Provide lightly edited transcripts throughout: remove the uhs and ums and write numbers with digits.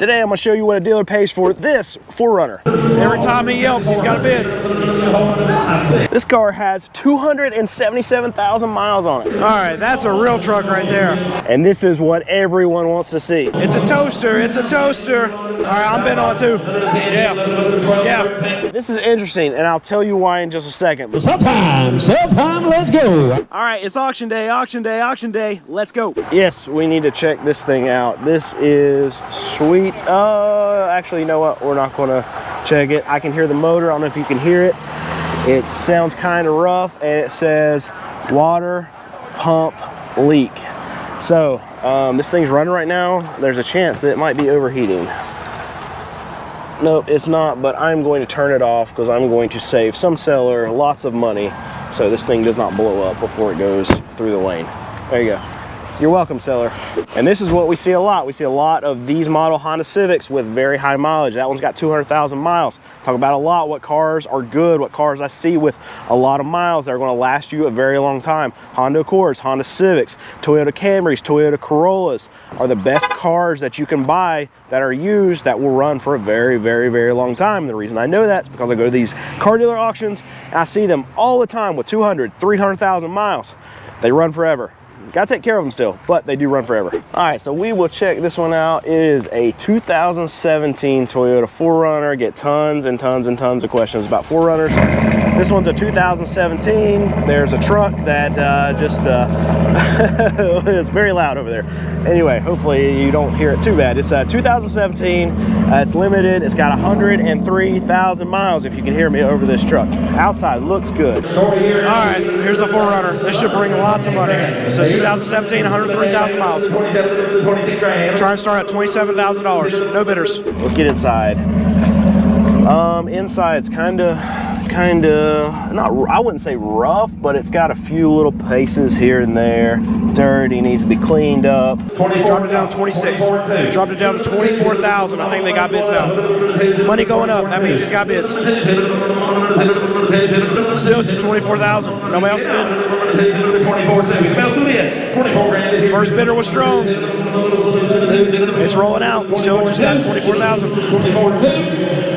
Today I'm going to show you what a dealer pays for this 4Runner. Every time he yelps, he's got a bid. This car has 277,000 miles on it. All right, that's a real truck right there. And this is what everyone wants to see. It's a toaster, it's a toaster. All right, I'm bidding on it too. Yeah. This is interesting, and I'll tell you why in just a second. Sell time, let's go. All right, it's auction day, auction day, auction day. Let's go. Yes, we need to check this thing out. This is sweet. Actually, you know what? We're not going to check it. I can hear the motor. I don't know if you can hear it. It sounds kind of rough, and it says water pump leak. So this thing's running right now. There's a chance that it might be overheating. Nope, it's not, but I'm going to turn it off because I'm going to save some seller lots of money so this thing does not blow up before it goes through the lane. There you go. You're welcome, seller. And this is what we see a lot. We see a lot of these model Honda Civics with very high mileage. That one's got 200,000 miles. Talk about a lot what cars are good, what cars I see with a lot of miles that are going to last you a very long time. Honda Accords, Honda Civics, Toyota Camrys, Toyota Corollas are the best cars that you can buy that are used that will run for a very, very, very long time. And the reason I know that is because I go to these car dealer auctions and I see them all the time with 200, 300,000 miles. They run forever. Gotta take care of them still, but they do run forever. All right, so we will check this one out. It is a 2017 Toyota 4Runner. Get tons and tons and tons of questions about 4Runners. This one's a 2017. There's a truck that it's very loud over there. Anyway, hopefully you don't hear it too bad. It's a 2017. It's limited. It's got 103,000 miles, if you can hear me over this truck. Outside looks good. All right, here's the 4Runner. This should bring lots of money. So 2017, 103,000 miles. Try and start at $27,000. No bidders. Let's get inside. Inside's kind of not, I wouldn't say rough, but it's got a few little places here and there. Dirty, needs to be cleaned up. Dropped it down to 26. Dropped it down to 24,000. I think they got bids now. Money going up. That means he's got bids. Still just 24,000. Nobody else bid. First bidder was strong. It's rolling out. Still just got 24,000.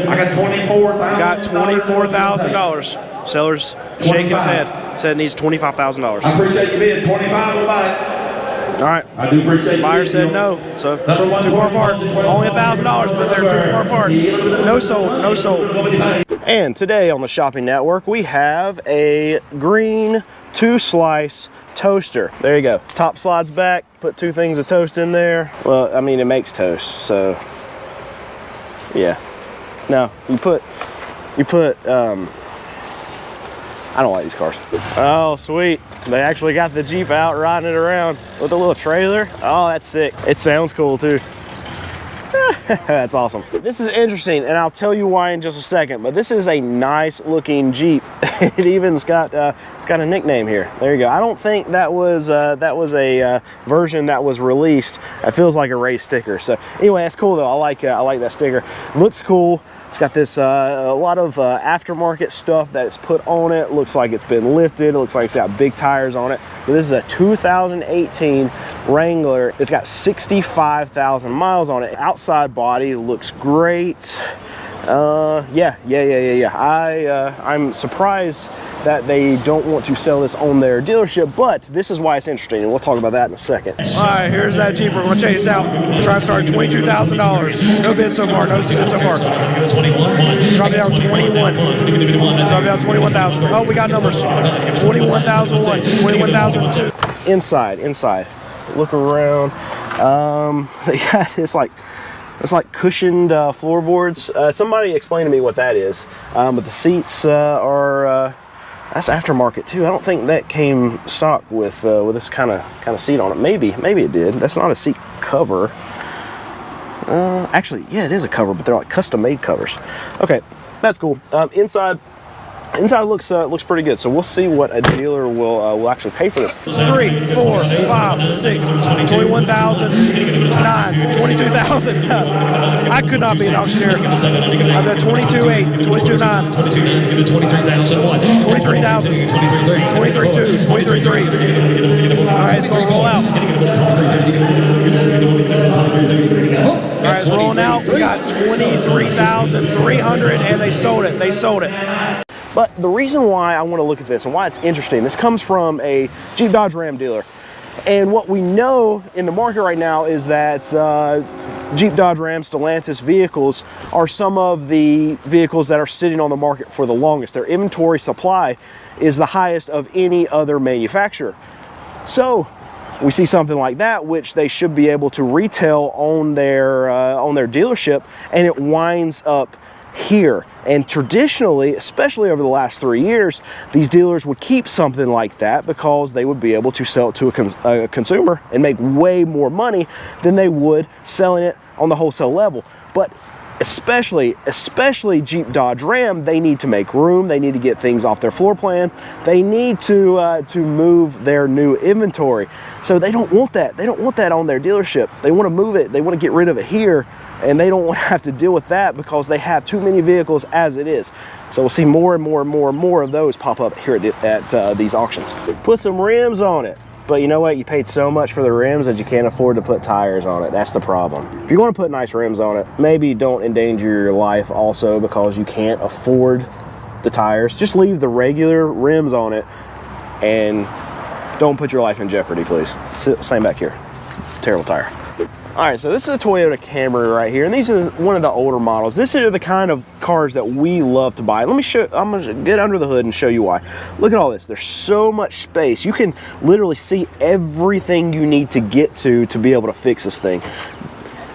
I got $24,000. Got $24,000. Seller's shaking his head. Said it needs $25,000. I appreciate you being 25 on buy. All right. I do appreciate you. Buyer said no. So too far apart. Only $1,000, but they're too far apart. No sold. No sold. And today on the Shopping Network, we have a green 2-slice toaster. There you go. Top slides back. Put 2 things of toast in there. Well, I mean, it makes toast, so yeah. No, you put I don't like these cars. Oh, sweet. They actually got the Jeep out riding it around with a little trailer. Oh, that's sick. It sounds cool too. That's awesome. This is interesting, and I'll tell you why in just a second, but this is a nice looking Jeep. It even's got it's got a nickname here. There you go. I don't think that was a version that was released. It feels like a race sticker. So anyway, that's cool though. I like that sticker. Looks cool. It's got this a lot of aftermarket stuff that it's put on it. Looks like it's been lifted. It looks like it's got big tires on it. But this is a 2018 Wrangler. It's got 65,000 miles on it. Outside body looks great. Yeah. I'm surprised that they don't want to sell this on their dealership, but this is why it's interesting, and we'll talk about that in a second. All right, here's that Jeep. We're going to check this out. Try to start at $22,000. No bid so far. No bid so far. Drop it down to 21. Drop it down to 21,000. Oh, we got numbers. 21,001. 21,002. Inside. Look around. It's like cushioned floorboards. Somebody explain to me what that is. But the seats are that's aftermarket too. I don't think that came stock with this kind of seat on it. Maybe it did. That's not a seat cover. Actually, yeah, it is a cover, but they're like custom made covers. Okay, that's cool. Inside looks pretty good. So we'll see what a dealer will actually pay for this. 3, 4, 5, 6, 21,000, 9, 22,000. I could not be an auctioneer. I've got 22,800, 22,900, 23,000, 23,200, 23,300. All right, it's going to roll out. All right, it's rolling out. We got 23,300, and they sold it. They sold it. But the reason why I want to look at this and why it's interesting, this comes from a Jeep Dodge Ram dealer. And what we know in the market right now is that Jeep Dodge Ram Stellantis vehicles are some of the vehicles that are sitting on the market for the longest. Their inventory supply is the highest of any other manufacturer. So we see something like that, which they should be able to retail on their dealership, and it winds up here. And traditionally, especially over the last 3 years, these dealers would keep something like that because they would be able to sell it to a consumer and make way more money than they would selling it on the wholesale level. But especially Jeep Dodge Ram, they need to make room. They need to get things off their floor plan. They need to move their new inventory. So they don't want that. They don't want that on their dealership. They want to move it. They want to get rid of it here, and they don't want to have to deal with that because they have too many vehicles as it is. So we'll see more and more and more and more of those pop up here at these auctions. Put some rims on it. But you know what? You paid so much for the rims that you can't afford to put tires on it. That's the problem. If you're going to put nice rims on it, maybe don't endanger your life also because you can't afford the tires. Just leave the regular rims on it and don't put your life in jeopardy, please. Same back here. Terrible tire. All right, so this is a Toyota Camry right here, and these are one of the older models. This is the kind of cars that we love to buy. Let me show. I'm gonna get under the hood and show you why. Look at all this. There's so much space. You can literally see everything you need to get to be able to fix this thing.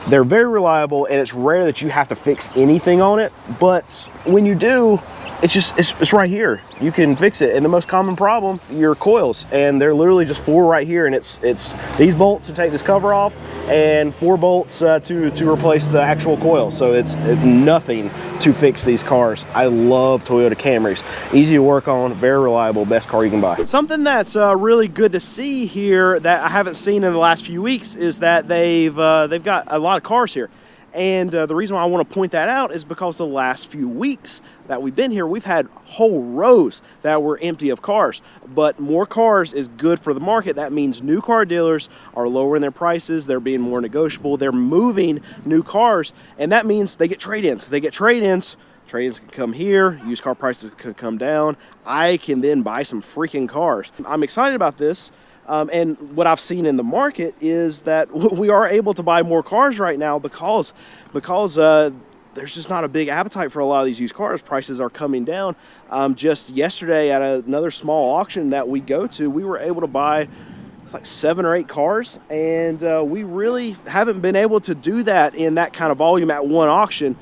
They're very reliable, and it's rare that you have to fix anything on it. But when you do, it's right here. You can fix it. And the most common problem, your coils, and they're literally just 4 right here. And it's these bolts to take this cover off, and 4 bolts to replace the actual coil. So it's nothing to fix these cars. I love Toyota Camrys. Easy to work on, very reliable, best car you can buy. Something that's really good to see here that I haven't seen in the last few weeks is that they've got a lot of cars here. And the reason why I want to point that out is because the last few weeks that we've been here, we've had whole rows that were empty of cars. But more cars is good for the market. That means new car dealers are lowering their prices. They're being more negotiable. They're moving new cars. And that means they get trade-ins. If they get trade-ins, trade-ins can come here. Used car prices could come down. I can then buy some freaking cars. I'm excited about this. And what I've seen in the market is that we are able to buy more cars right now because there's just not a big appetite for a lot of these used cars. Prices are coming down. Just yesterday at another small auction that we go to, we were able to buy like 7 or 8 cars, and we really haven't been able to do that in that kind of volume at one auction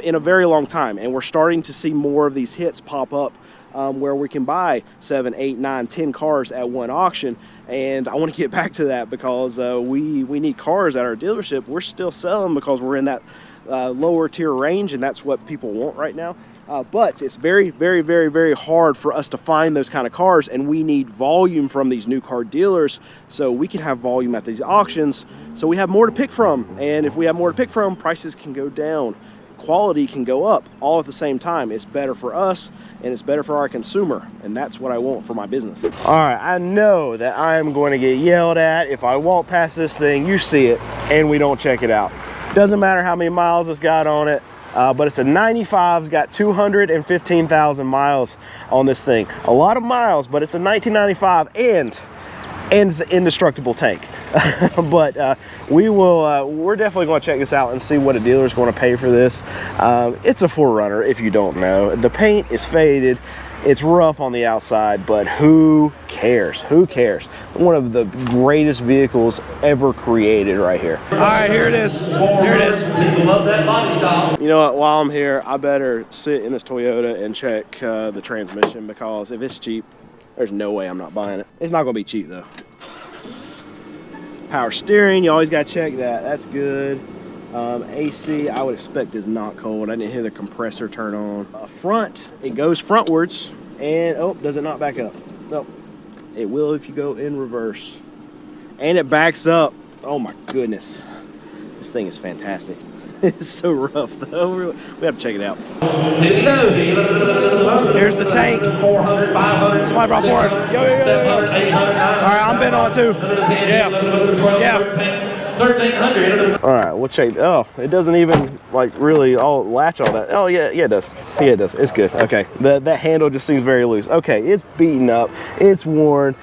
in a very long time. And we're starting to see more of these hits pop up where we can buy 7, 8, 9, 10 cars at one auction. And I want to get back to that because we need cars at our dealership. We're still selling because we're in that lower tier range, and that's what people want right now. But it's very, very, very, very hard for us to find those kind of cars, and we need volume from these new car dealers so we can have volume at these auctions so we have more to pick from. And if we have more to pick from, prices can go down, quality can go up all at the same time. It's better for us, and it's better for our consumer, and that's what I want for my business. All right, I know that I am going to get yelled at if I walk past this thing, you see it, and we don't check it out. Doesn't matter how many miles it's got on it. But it's a 95, it's got 215,000 miles on this thing. A lot of miles, but it's a 1995 and it's an indestructible tank. But we're definitely going to check this out and see what a dealer is going to pay for this. It's a 4Runner if you don't know. The paint is faded. It's rough on the outside, but who cares? Who cares? One of the greatest vehicles ever created right here. All right, here it is. Here it is. Love that body style. You know what? While I'm here, I better sit in this Toyota and check the transmission because if it's cheap, there's no way I'm not buying it. It's not going to be cheap, though. Power steering, you always got to check that. That's good. AC, I would expect is not cold. I didn't hear the compressor turn on. Front, it goes frontwards, and oh, does it not back up? Nope. It will if you go in reverse. And it backs up. Oh my goodness. This thing is fantastic. It's so rough though. We have to check it out. Here we go. Here's the tank. 400, 500. Somebody brought 400. Yo. 700, 800. All right, I'm bent on it too. Yeah. 1,300. All right, we'll check. Oh, it doesn't even like really all latch all that. Oh yeah, yeah it does. Yeah, it does. It's good. Okay, that handle just seems very loose. Okay, it's beaten up. It's worn.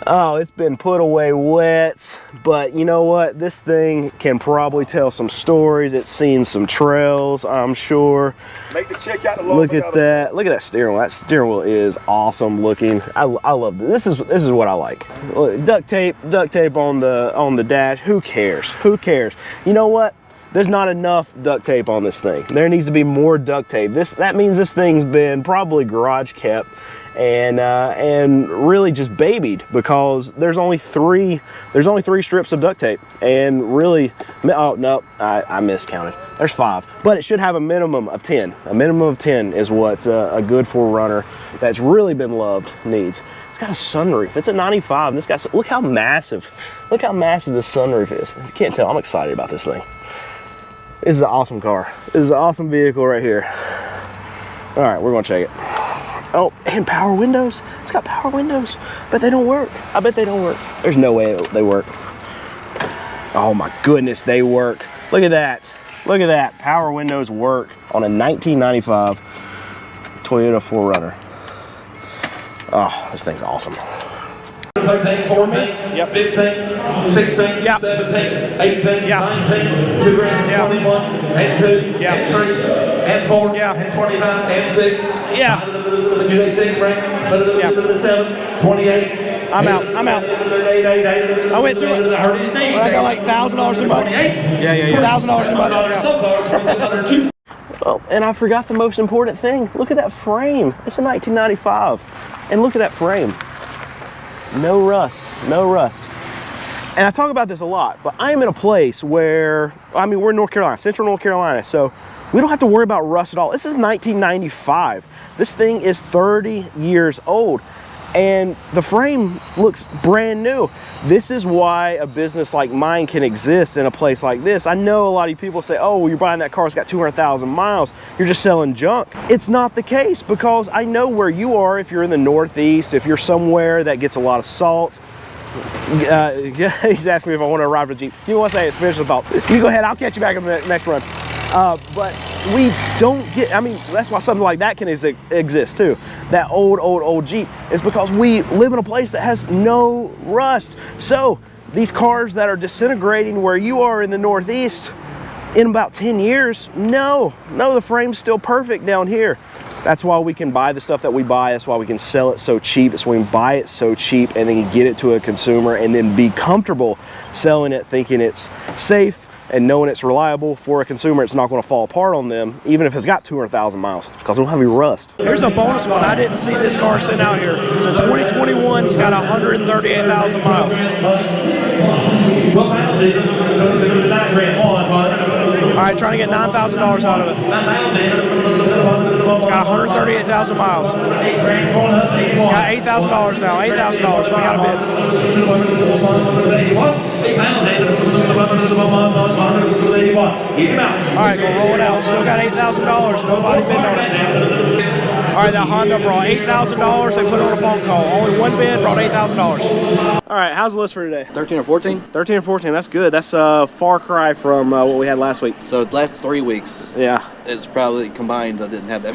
Oh, it's been put away wet. But you know what? This thing can probably tell some stories. It's seen some trails, I'm sure. Make the chick out the Look at that. Look at that steering wheel. That steering wheel is awesome looking. I love this. This is what I like. Look, duct tape on the dash. Who cares? Who cares? You know what? There's not enough duct tape on this thing. There needs to be more duct tape. That means this thing's been probably garage kept and really just babied, because there's only three strips of duct tape, and really, oh no, I miscounted. There's 5, but it should have a minimum of 10. A minimum of 10 is what a good 4Runner that's really been loved needs. It's got a sunroof. It's a 95. This guy's, look how massive this sunroof is. You can't tell. I'm excited about this thing. This is an awesome car. This is an awesome vehicle right here. All right, we're gonna check it. Oh, and power windows. It's got power windows, but they don't work. I bet they don't work. There's no way they work. Oh my goodness, they work. Look at that. Look at that. Power windows work on a 1995 Toyota 4Runner. Oh, this thing's awesome. 13, 14, Yep. 15, 16, Yep. 17, 18, Yep. 19, 2 grand, Yep. 21, and 2, Yep. and 3, and 4, Yeah. and 25, and 6. Yeah. You say 6 grand, 7, 28. I'm out. I went to it. I got like $1,000 too much. Yeah. $1,000 too much. Yeah. Oh, and I forgot the most important thing. Look at that frame. It's a 1995. And look at that frame. No rust, no rust. And I talk about this a lot, but I am in a place where, I mean, we're in North Carolina, central North Carolina, so we don't have to worry about rust at all. This is 1995. This thing is 30 years old, and the frame looks brand new. This is why a business like mine can exist in a place like this. I know a lot of you people say, oh, well, you're buying that car, it's got 200,000 miles, you're just selling junk. It's not the case, because I know where you are. If you're in the Northeast, if you're somewhere that gets a lot of salt, he's asking me if I want to arrive at a Jeep. You want to say it, finish the thought. You go ahead, I'll catch you back in the next run. But we don't get, I mean, that's why something like that can exist too. That old Jeep is because we live in a place that has no rust. So these cars that are disintegrating where you are in the Northeast in about 10 years, no, the frame's still perfect down here. That's why we can buy the stuff that we buy. That's why we can sell it so cheap. That's why we can buy it so cheap and then get it to a consumer and then be comfortable selling it, thinking it's safe and knowing it's reliable for a consumer. It's not going to fall apart on them, even if it's got 200,000 miles, because we don't have any rust. Here's a bonus one. I didn't see this car sitting out here. It's a 2021. It's got 138,000 miles. All right, trying to get $9,000 out of it. It's got 138,000 miles. Got $8,000 now. $8,000. We got a bid. All right, go roll it out. Still got $8,000. Nobody bid on it. All right, that Honda brought $8,000. They put it on a phone call. Only one bid, brought $8,000. All right, how's the list for today? 13 or 14. 13 or 14. That's good. That's a far cry from what we had last week. So the last 3 weeks, Yeah. it's probably combined. I didn't have that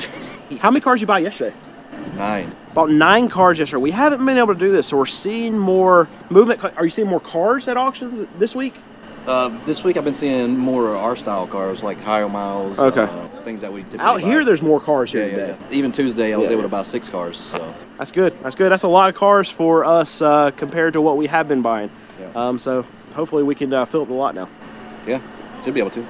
many. How many cars you buy yesterday? 9. About 9 cars yesterday. We haven't been able to do this, so we're seeing more movement. Are you seeing more cars at auctions this week? This week I've been seeing more R-style cars, like higher miles. Okay. Things that we typically Out here, buy. there's more cars here Yeah. today. Even Tuesday, I was Yeah. able to buy 6 cars. So That's good. That's good. That's a lot of cars for us compared to what we have been buying. Yeah. So hopefully we can fill up the lot now. yeah, should be able to.